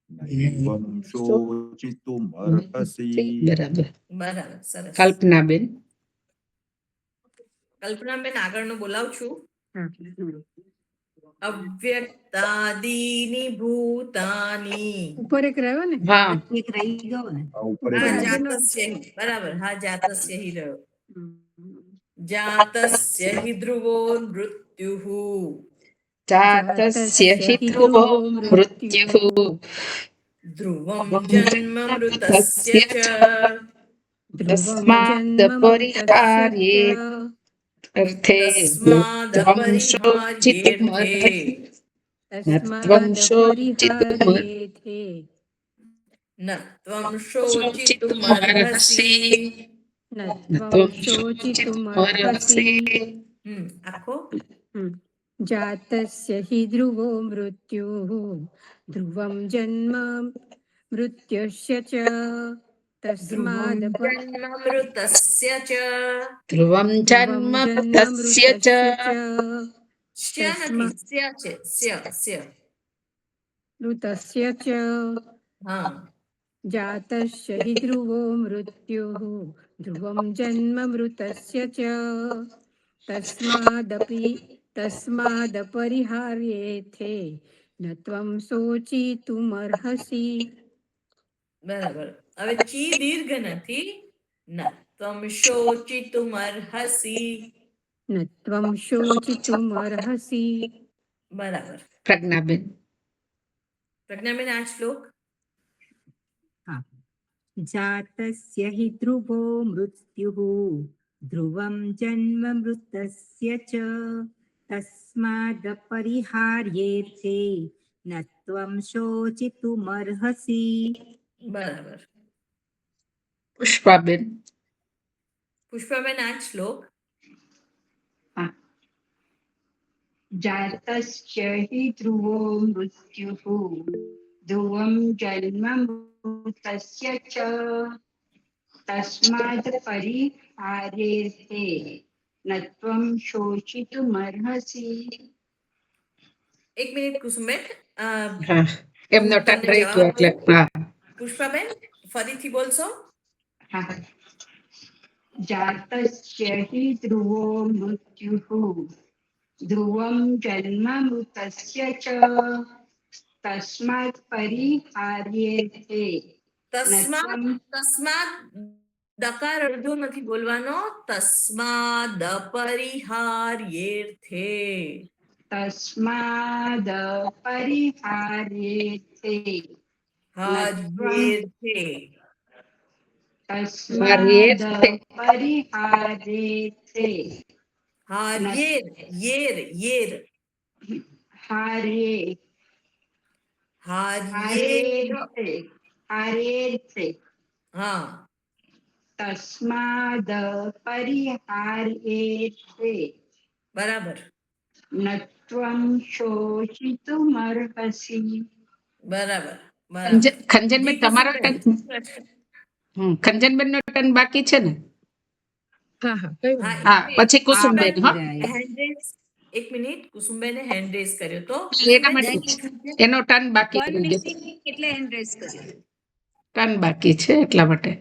નૈવં શોચિતુમર્હસિ. બરાબર. બરાબર, સરસ. કલ્પનાબેન. કલ્પનાબેન આગળનું બોલાવું છું. અવ્યક્તાદીની ભૂતાની. ઉપર એક રહ્યો ને હા એક રહી ગયો ને આ ઉપર હા, એક જાતસ્ય હિ. બરાબર, હા, જાતસ્ય હિ રહ્યો. જાતસ્ય હિ ધ્રુવો મૃત્યુઃ. જાતસ્ય હિ ધ્રુવો મૃત્યુઃ ધ્રુવં જન્મ મૃતસ્ય ચ. તસ્માદ પરિહાર્યે અર્થે તસ્માદ ત્વં શોચિતુમર્હસિ. ત્વં શોચિતુમર્હસિ. ન ત્વં શોચિતુમર્હસિ. ત્વં શોચિતુમર્હસિ. આખો. જાતસ્ય હિ ધ્રુવો મૃત્યુઃ ધ્રુવં જન્મ મૃત્યુસ્ય ચ તસ્માદ જન્મ મૃતસ્ય ચ. ધ્રુવં જન્મ મૃતસ્ય ચ. સ્ય નથી, સ્ય છે, સ્ય, સ્ય. મૃતસ્ય ચ હા. જાતસ્ય હિ ધ્રુવો મૃત્યુઃ ધ્રુવં જન્મ મૃતસ્ય ચ તસ્માદ પરિહાર્યેથે ન ત્વં શોચિતુમર્હસિ. બરાબર. હવે ચી દીર્ઘ નથી. ન ત્વં શોચિતુમર્હસિ. ન ત્વં શોચિતુમર્હસિ. બરાબર. પ્રજ્ઞાબેન. પ્રજ્ઞાબેન આ શ્લોક. જાતસ્ય હિ ધ્રુવો મૃત્યુઃ ધ્રુવં જન્મ મૃતસ્ય ચ તસ્માદ પરિહાર્યેથે ન ત્વં શોચિતુમર્હસિ. બરાબર. પુષ્પાબેન. પુષ્પાબેન આ શ્લોક. જાતસ્ય હિ ધ્રુવો મૃત્યુઃ ધ્રુવં જન્મ મૃતસ્ય ચ તસ્માદ પરિહાર્યેથે ન ત્વં શોચિતુમર્હસિ. એક મિનિટ કુસુમબેન. હા એમનો હું ટર્ન તમને રહી ગયો જવાબ એટલે આપું. હા પુષ્પાબેન ફરીથી બોલશો. જાતસ્ય હિ ધ્રુવો મૃત્યુઃ ધ્રુવં જન્મ મૃતસ્ય ચ તસ્માદ પરિહાર્યેથે તસ્માત, તસ્માત દકાર અડધો નથી બોલવાનો. તસ્માદ પરિહાર્યેર્થે. તસ્માદ પરિહાર્યેથે હાર્યેર્થે. તસ્માદ પરિહાર્યેથે હાર્યેર, યેર, યેર. હાર્યે હાર્યેર. હાર્યેથે હા. તસ્માદ પરિહાર્યેથે બરાબર. ન ત્વં શોચિતુમર્હસિ. બરાબર, બરાબર. ખંજનબેન તમારો ટર્ન. ખંજનબેન નો ટર્ન બાકી છે ને. હા હા કયું હા, હા પછી કુસુમબેન. હા hand raise. એક મિનિટ, કુસુમબેને હેન્ડ રેઝ કર્યો તો. એના માટે એનો ટર્ન બાકી રહી ગયો. એટલે હેન્ડ રેઝ કર્યો ટર્ન બાકી છે એટલા માટે.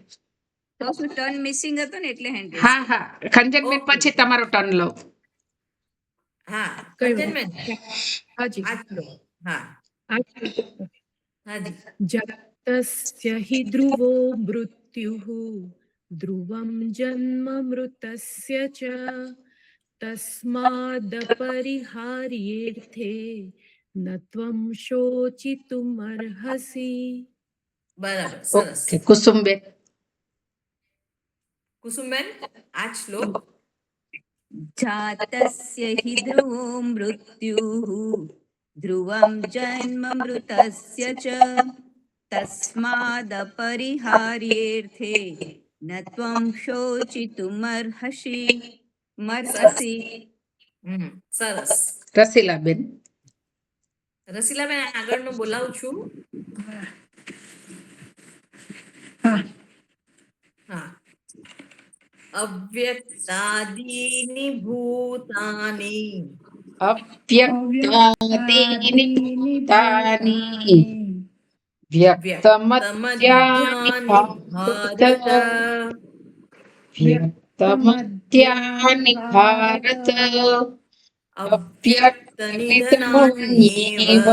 તો શું ટર્ન મિસિંગ હતો ને એટલે હેન્ડ રેઝ હા હા ખંજનબેન પછી તમારો ટર્ન લો. હા કઈ કંચનબેન હાજી આટલો હા હાજી જાતસ્ય હિ ધ્રુવો મૃત્યુઃ ધ્રુવમ જન્મ મૃતસ્ય ચ તસ્માદપરિહાર્યેર્થે ન ત્વં શોચિતુમર્હસી. બરાબર સરસ. ઓકે કુસુમબેન. કુસુમબેન આ શ્લોક જાતસ્ય હિ ધ્રુવો મૃત્યુઃ ધ્રુવમ જન્મ મૃતસ્ય ચ તસ્માદપરિહાર્યેર્થે ન ત્વં શોચિતુમર્હસી. સરસ. રસીલાબેન. રસીલાબેન આગળનું બોલાવું છું. હા અવ્યક્તાદીની ભૂતાની અવ્યક્તાદીની ભૂતાની વ્યક્તમધ્યાની ભારત વ્યક્તમધ્યાની ભારત અવ્યક્તનિધનાન્યેવ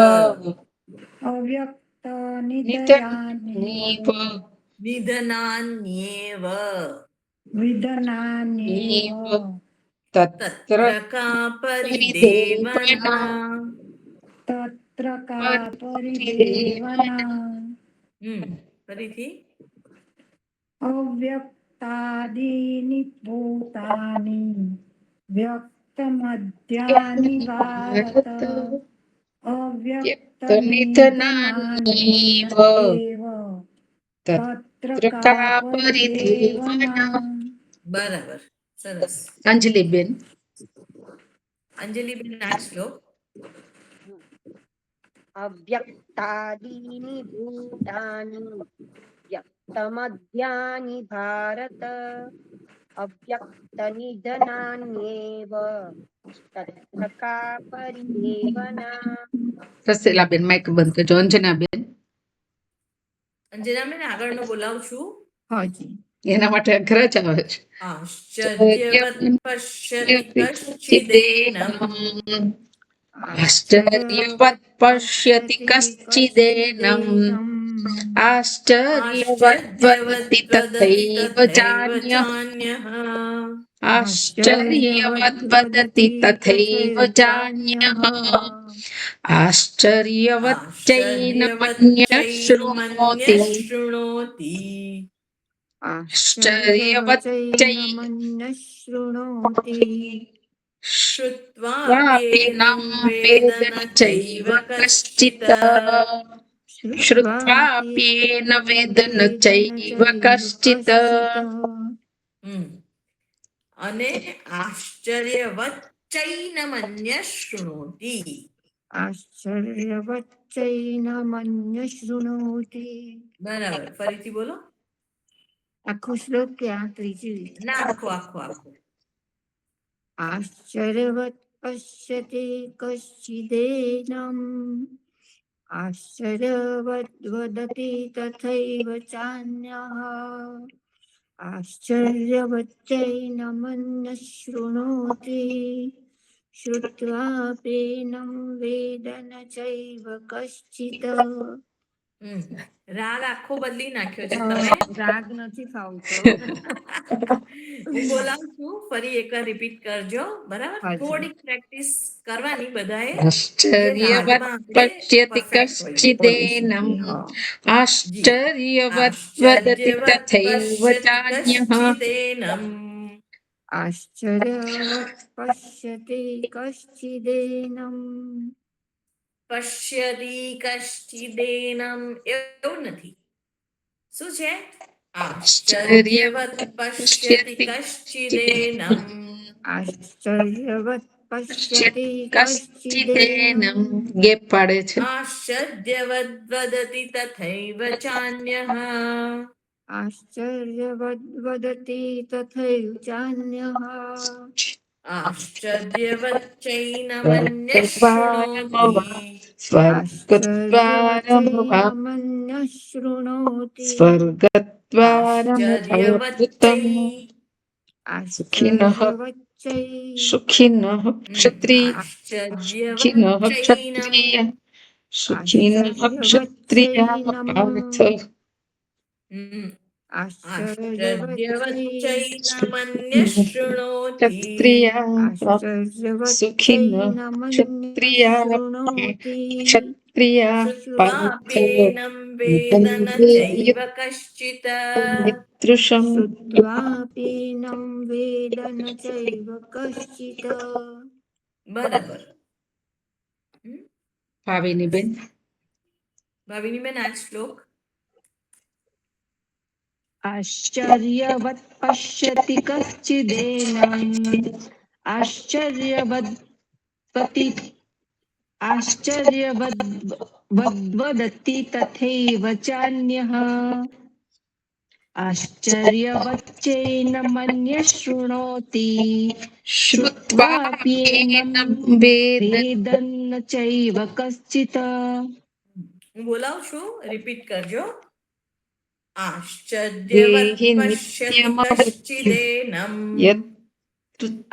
અવ્યક્ત નિધનાન્યેવ નિધનાન્યેવ વિધનાન્યેવ તત્ર કા પરિદેવના. તત્ર કા પરિદેવના ફરીથી અવ્યક્તાદીની ભૂતાની વ્યક્તમધ્યાની ભારત અવ્યક્તનિધનાન્યેવ તત્ર કા પરિદેવના. બરાબર સરસ. અંજલિબેન. અંજલિબેન આ શ્લોક અવ્યક્તાદીની ભૂતાની વ્યક્તમધ્યાની ભારત અવ્યક્તનિધનાન્યેવ તત્ર કા પરિદેવના. રસીલાબેન માઇક બંધ કરજો. અંજનાબેન. અંજનાબેન આગળનું બોલાવું છું. હાજી એના માટે અઘરા જ આવે છે. આશ્ચર્યવત પશ્યતિ કશ્ચિદેનમ. આશ્ચર્યવત પશ્યતિ કશ્ચિદેનમ આશ્ચર્યવત વદતિ તથૈવ ચાન્યઃ. આશ્ચર્યવત વદતિ તથૈવ ચાન્યઃ આશ્ચર્યવત ચૈનમન્યઃ શૃણોતિ. આશ્ચર્યવત ચૈનમન્યઃ શૃણોતિ શ્રુત્વાપ્યેनं વેદ ન ચૈવ કશ્ચિત. શ્રુત્વાપ્યેન વેદ ન ચૈવ કશ્ચિત. અને આશ્ચર્યવત ચૈનમન્યઃ શૃણોતિ. આશ્ચર્યવત ચૈનમન્યઃ શૃણોતિ. બરાબર ફરીથી બોલો. આખો શ્લોક કે આ ત્રીજી રીત? ના આખો આખો આખો. આશ્ચર્યવત પશ્યતિ કશ્ચિદેનમ આશ્ચર્યવત વદતિ તથૈવ ચાન્યઃ આશ્ચર્યવત ચૈનમન્યઃ શૃણોતિ શ્રુત્વાપ્યેनं વેદ ન ચૈવ કશ્ચિત. રાગ આખો બદલી નાખ્યો છે તમે. રાગ નથી ફાવતો. હું બોલાવું છું ફરી એકવાર રિપીટ કરજો. બરાબર થોડીક પ્રેક્ટિસ કરવાની બધાએ. આશ્ચર્યવત પશ્યતિ કશ્ચિદેનમ આશ્ચર્યવત વદતિ તથૈવ ચાન્યઃ. આશ્ચર્યવત પશ્યતિ કશ્ચિદેનમ. પશ્યતિ કશ્ચિદેનમ એવું નથી. શું છે? આશ્ચર્યવત પશ્યતિ કશ્ચિદેનમ. આશ્ચર્યવત પશ્યતિ કશ્ચિદેનમ ગેપ પાડે છે. આશ્ચર્યવત વદતિ તથૈવ ચાન્યઃ. આશ્ચર્યવત વદતિ તથૈવ ચાન્યઃ. આશ્ચર્યવત ચૈનમન્યઃ શૃણોતિ. સ્વર્ગદ્વારમન્યઃ શૃણોતિ. સ્વર્ગદ્વારમભૂતમ સુખિનઃ સુખિનઃ ક્ષત્રિય સુખિનઃ ક્ષત્રિય સુખિનઃ ક્ષત્રિયા પાર્થ આશ્ચર્યવચ્ચૈનમન્ય શૃણોતિ ક્ષત્રિયા સુખિનઃ ક્ષત્રિયા ક્ષત્રિયા પાર્થ શ્રુત્વાપ્યેனம் વેદ ન ચૈવ કશ્ચિત તૃષં શ્રુત્વાપીનં વેદ ન ચૈવ કશ્ચિત. બરાબર. ભાવિની બેન ભાવિની બેન આ શ્લોક આશ્ચર્યવત પશ્યતિ કશ્ચિદેનમ આશ્ચર્યવદ્વદતિ તથૈવ ચાન્યઃ આશ્ચર્યવચ્ચૈનમન્યઃ શૃણોતિ શ્રુત્વાપ્યેનં વેદન ચૈવ કશ્ચિત. હું બોલાવું છું, રિપીટ કરજો. આશ્ચર્યવત પશ્યતિ કશ્ચિદેનમ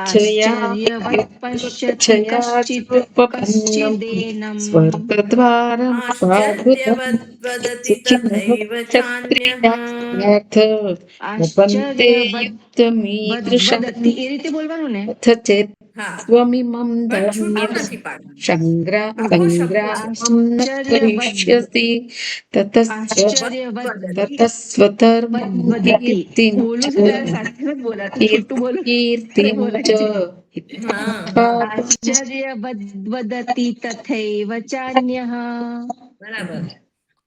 આશ્ચર્યવત પશ્યતિ કશ્ચિદેનમ સ્વર્ગદ્વારં આશ્ચર્યવદ વદતિ તથૈવ ચાન્યઃ આશ્ચર્યવદ્વદતિ એ રીતે બોલવાનું ને. હા ત્વમિમં પણ છૂટું ધર્મ્યં નથી પાડવાનું. સંગ્રામં ન કરિષ્યસि તતસ્વધર્મં કીર્તિં બોલું છું ત્યારે સાથે જ બોલાતું, છૂટું બોલું કીર્તિં ચ આશ્ચર્યવદ્વદતિ તથૈવ ચાન્યઃ. બરાબર.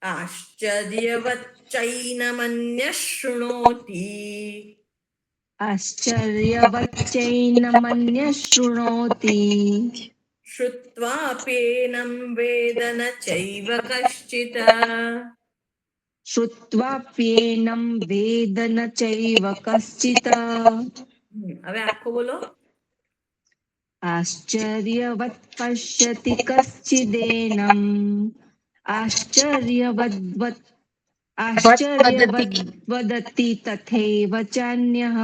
આશ્ચર્યવચ્ચૈનમન્ય શૃણોતિ આશ્ચર્યવચ્ચૈનમન્યઃ શૃણોતિ શ્રુત્વાપ્યેనం વેદ ન ચૈવ કશ્ચિત શ્રુત્વાપ્યેનં વેદ ન ચૈવ કશ્ચિત. હવે આખો બોલો. આશ્ચર્યવત પશ્યતિ કશ્ચિદેનમ આશ્ચર્યવદ્વદતિ તથૈવ ચાન્યઃ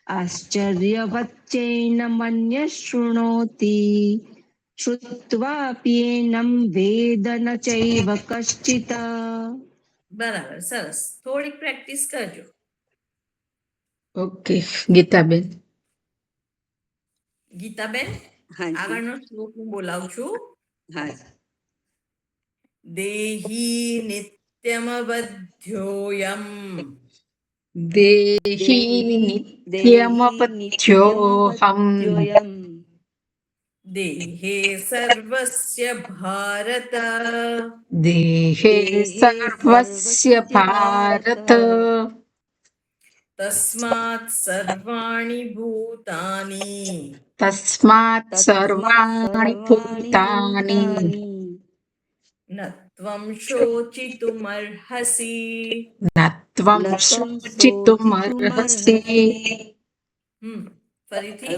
આશ્ચર્યવચ્ચૈનમન્યઃ શૃણોતિ શ્રુત્વાપ્યેનં વેદ ન ચૈવ કશ્ચિત. બરાબર, સરસ. થોડીક પ્રેક્ટિસ કરજો. ઓકે ગીતાબેન ગીતાબેન આગળનો શ્લોક હું બોલાવું છું. દેહી નિત્યમવધ્યોયમ દેહી નિત્યમપથ્યોહમ દેહે સર્વસ્ય ભારત દેહે સર્વસ્ય ભારત તસ્માત સર્વાણિ ભૂતાની તસ્માત સર્વાણિ ભૂતાની ન ત્વં શોચિતુમર્હસि નત્વં શોચિતુમર્હસि. ફરીથી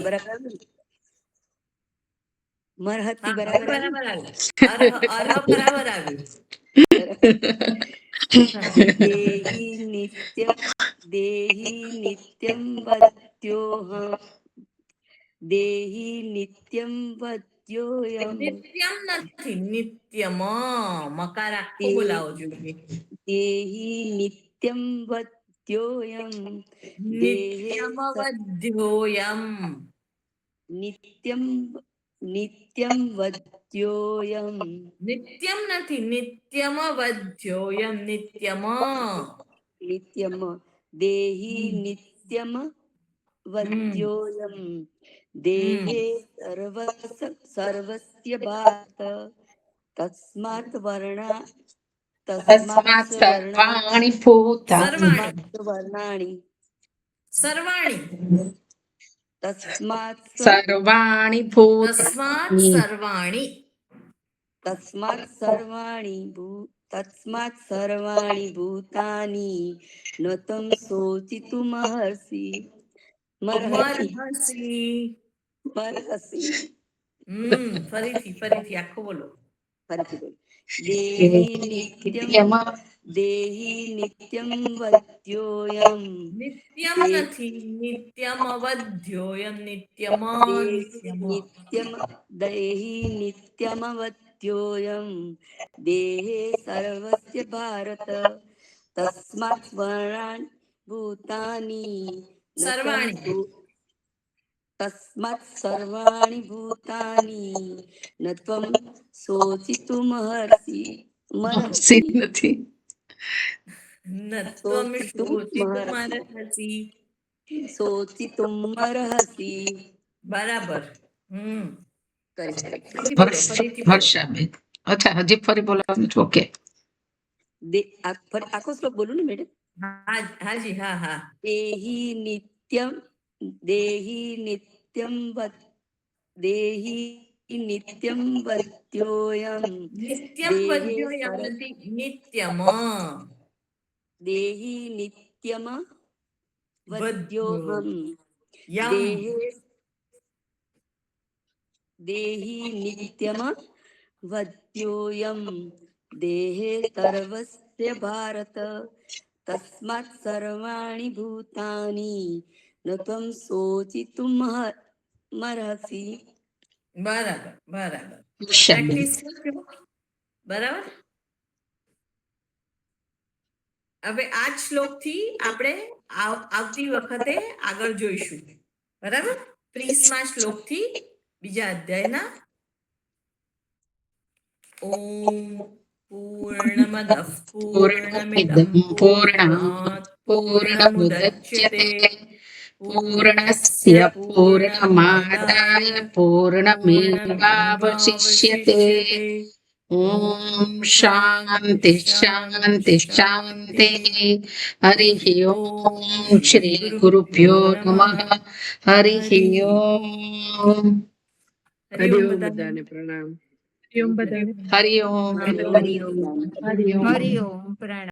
મરહતી હા, બરાબર બરાબર આવ્યું. અરહ બરાબર આવ્યું. દેહી નિત્યમ વદ્યોહ દેહી નિત્યમ વદ્યોયમ નિત્યમ નથી, નિત્યમ. મકાર આખો બોલાવો જોઈએ. દેહી નિત્યમ વદ્યોયમ નિત્યમવધ્યોયમ નિત્યમ નિત્યમ વદ્યોયમ નિત્યમ નથી, નિત્યમવધ્યોયમ. નિત્યમ નિત્યમ દેહી નિત્યમ વદ્યોયમ દેહે સર્વસ્ય ભારત તસ્માત વર્ણા તસ્માત સર્વાણિ ભૂતાની વર્ણાની સર્વાણી તસ્માત સર્વાણિ તસ્માત ભૂતાની સર્વાણી તસ્માત સર્વાણિ ભૂતાની ન તમ શોચિતુમર્હસि મરહસી. ફરીથી આખો બોલો. દેહી નિત્યમ દેહી નિત્યમ વદ્યોયમ નિત્યમ દે- નથી, નિત્યમ અવધ્યોયમ, નિત્યમ દેહી નિત્યમવદ્યોયમ દેહે સર્વસ્ય ભારત તસ્માત વર્ણાન ભૂતાની ન ત્વં સર્વાણી. સુ- તસ્માત સર્વાણી ભૂતાની ન ત્વં શોચિતુમર્હસી મહર્ષિ નથી. નત્વમ શોચિતુમર્હસી. શોચિતુમર્હસી. બરાબર. કરી શકે. ફરીથી બોલો, ફરીથી બોલો. હર્ષાબેન. અચ્છા, હજી ફરી બોલવાનું છે. ઓકે. આખો શ્લોક બોલું ને મેડમ. હાજી, હા હા. દેહી નિત્યમ દેહી નિત્યમ વદ્યોયમ નિત્યમ દેહે વદ્યોયમ સર્વ- નથી, નિત્યમ દેહી નિત્યમ વદ્યોહમ યમ. દેહી નિત્યમ વદ્યોયમ દેહે સર્વસ્ય ભારત તસ્માત સર્વાણી ભૂતાની ન ત્વં શોચિતુમર્હસી. બરાબર, બરાબર. હર્ષાબેન. પ્રેક્ટિસ કરજો. બરાબર. હવે આ જ શ્લોક થી આપણે આવતી વખતે આગળ જોઈશું. બરાબર. 30મા શ્લોક થી બીજા અધ્યાયના. ઓમ પૂર્ણમદઃ પૂર્ણમિદં પૂર્ણાત પૂર્ણમુદચ્યતે પૂર્ણસ્ય પૂર્ણમાદાય પૂર્ણમેવાવશિષ્યતે. ઓમ શાંતિ શાંતિ શાંતિ. હરિ ઓમ શ્રી ગુરુભ્યો નમઃ. હરિ ઓમ. હરિ ઓમ બધાને પ્રણામ. હરિઓમ બધાને. હરિ ઓમ. હરિ ઓમ. હરિ ઓમ. હરિ ઓમ પ્રણામ.